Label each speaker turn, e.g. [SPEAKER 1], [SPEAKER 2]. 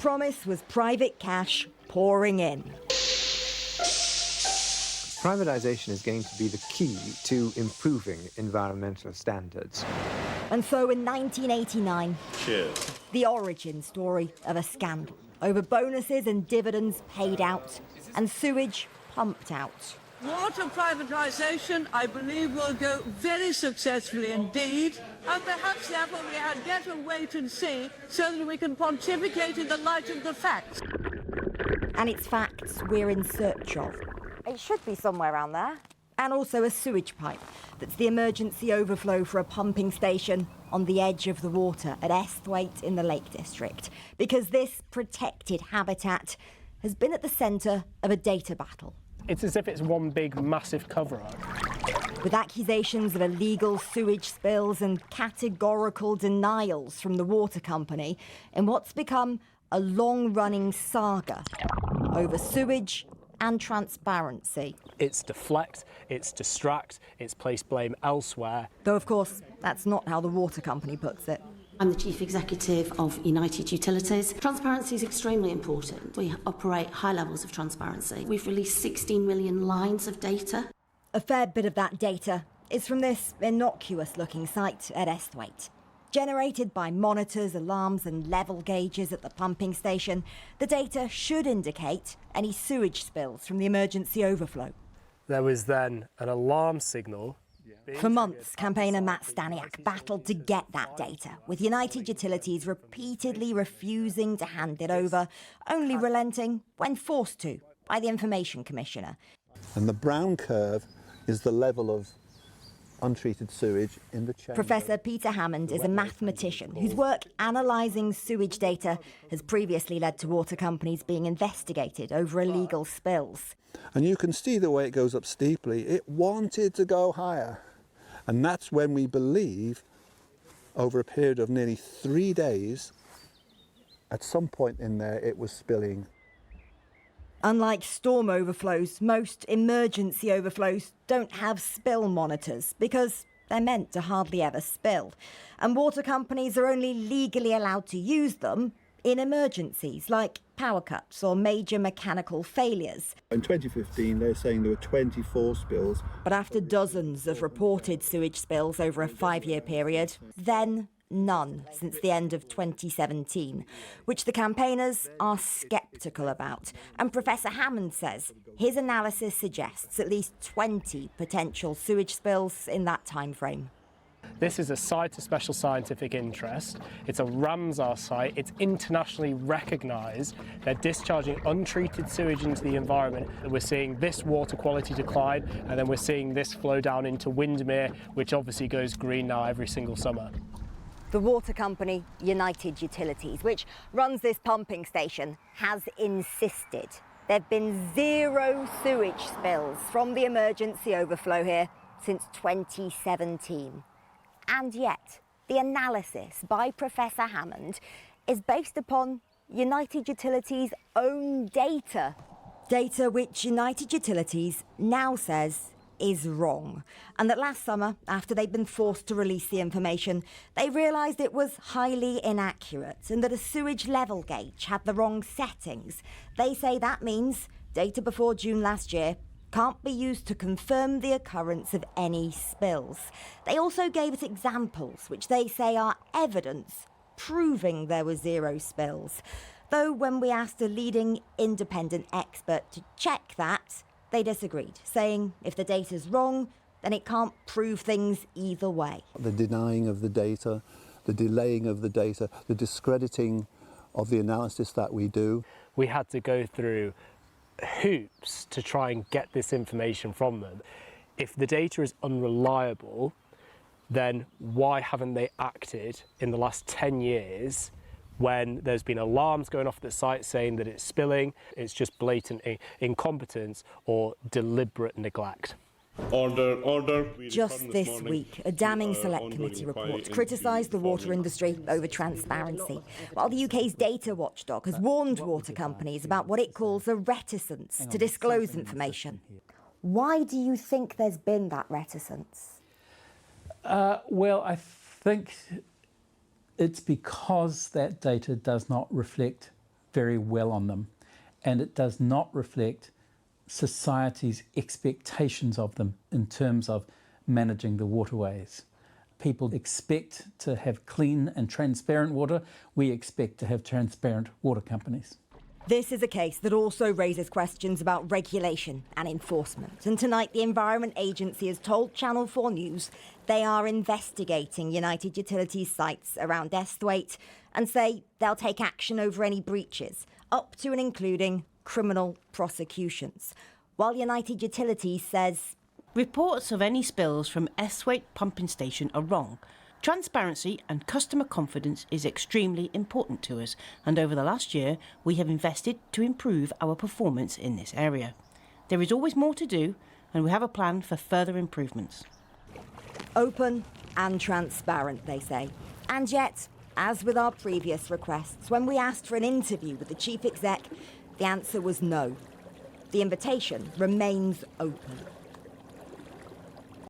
[SPEAKER 1] promise was private cash pouring in.
[SPEAKER 2] Privatization is going to be the key to improving environmental standards.
[SPEAKER 1] And so in 1989,
[SPEAKER 3] Cheers.
[SPEAKER 1] The origin story of a scandal over bonuses and dividends paid out and sewage pumped out.
[SPEAKER 4] Water privatisation, I believe, will go very successfully indeed, and perhaps therefore we had better wait and see so that we can pontificate in the light of the facts.
[SPEAKER 1] And it's facts we're in search of. It should be somewhere around there. And also a sewage pipe that's the emergency overflow for a pumping station on the edge of the water at Esthwaite in the Lake District. Because this protected habitat has been at the centre of a data battle.
[SPEAKER 5] It's as if it's one big, massive cover-up.
[SPEAKER 1] With accusations of illegal sewage spills and categorical denials from the water company in what's become a long-running saga over sewage and transparency.
[SPEAKER 5] It's deflect, it's distract, it's place blame elsewhere.
[SPEAKER 1] Though, of course, that's not how the water company puts it.
[SPEAKER 6] I'm the Chief Executive of United Utilities. Transparency is extremely important. We operate high levels of transparency. We've released 16 million lines of data.
[SPEAKER 1] A fair bit of that data is from this innocuous-looking site at Esthwaite. Generated by monitors, alarms and level gauges at the pumping station, the data should indicate any sewage spills from the emergency overflow.
[SPEAKER 5] There was then an alarm signal.
[SPEAKER 1] For months, campaigner Matt Staniak battled to get that data, with United Utilities repeatedly refusing to hand it over, only relenting when forced to by the Information Commissioner.
[SPEAKER 7] And the brown curve is the level of untreated sewage in the chamber.
[SPEAKER 1] Professor Peter Hammond is a mathematician whose work analysing sewage data has previously led to water companies being investigated over illegal spills.
[SPEAKER 7] And you can see the way it goes up steeply. It wanted to go higher. And that's when we believe, over a period of nearly 3 days, at some point in there, it was spilling.
[SPEAKER 1] Unlike storm overflows, most emergency overflows don't have spill monitors because they're meant to hardly ever spill. And water companies are only legally allowed to use them in emergencies like power cuts or major mechanical failures.
[SPEAKER 7] In 2015, they're saying there were 24 spills.
[SPEAKER 1] But after dozens of reported sewage spills over a 5-year period, then none since the end of 2017, which the campaigners are sceptical about. And Professor Hammond says his analysis suggests at least 20 potential sewage spills in that time frame.
[SPEAKER 5] This is a site of special scientific interest. It's a Ramsar site. It's internationally recognised. They're discharging untreated sewage into the environment. We're seeing this water quality decline, and then we're seeing this flow down into Windermere, which obviously goes green now every single summer.
[SPEAKER 1] The water company, United Utilities, which runs this pumping station, has insisted there have been 0 sewage spills from the emergency overflow here since 2017. And yet, the analysis by Professor Hammond is based upon United Utilities' own data. Data which United Utilities now says is wrong. And that last summer, after they'd been forced to release the information, they realised it was highly inaccurate and that a sewage level gauge had the wrong settings. They say that means data before June last year can't be used to confirm the occurrence of any spills. They also gave us examples which they say are evidence proving there were 0 spills. Though when we asked a leading independent expert to check that, they disagreed, saying if the data's wrong, then it can't prove things either way.
[SPEAKER 7] The denying of the data, the delaying of the data, the discrediting of the analysis that we do.
[SPEAKER 5] We had to go through hoops to try and get this information from them. If the data is unreliable, then why haven't they acted in the last 10 years when there's been alarms going off at the site saying that it's spilling? It's just blatant incompetence or deliberate neglect.
[SPEAKER 3] Order.
[SPEAKER 1] Just this week, a damning Select Committee report criticised the water industry over transparency, while the UK's data watchdog has warned water companies about what it calls a reticence to disclose information. Why do you think there's been that reticence?
[SPEAKER 8] Well, I think it's because that data does not reflect very well on them, and it does not reflect society's expectations of them in terms of managing the waterways. People expect to have clean and transparent water. We expect to have transparent water companies.
[SPEAKER 1] This is a case that also raises questions about regulation and enforcement. And tonight, the Environment Agency has told Channel 4 News they are investigating United Utilities sites around Esthwaite and say they'll take action over any breaches, up to and including criminal prosecutions. While United Utilities says
[SPEAKER 9] reports of any spills from Esthwaite pumping station are wrong. Transparency and customer confidence is extremely important to us, and over the last year we have invested to improve our performance in this area. There is always more to do, and we have a plan for further improvements.
[SPEAKER 1] open and transparent, they say. And yet, as with our previous requests, when we asked for an interview with the chief exec, the answer was no. The invitation remains open.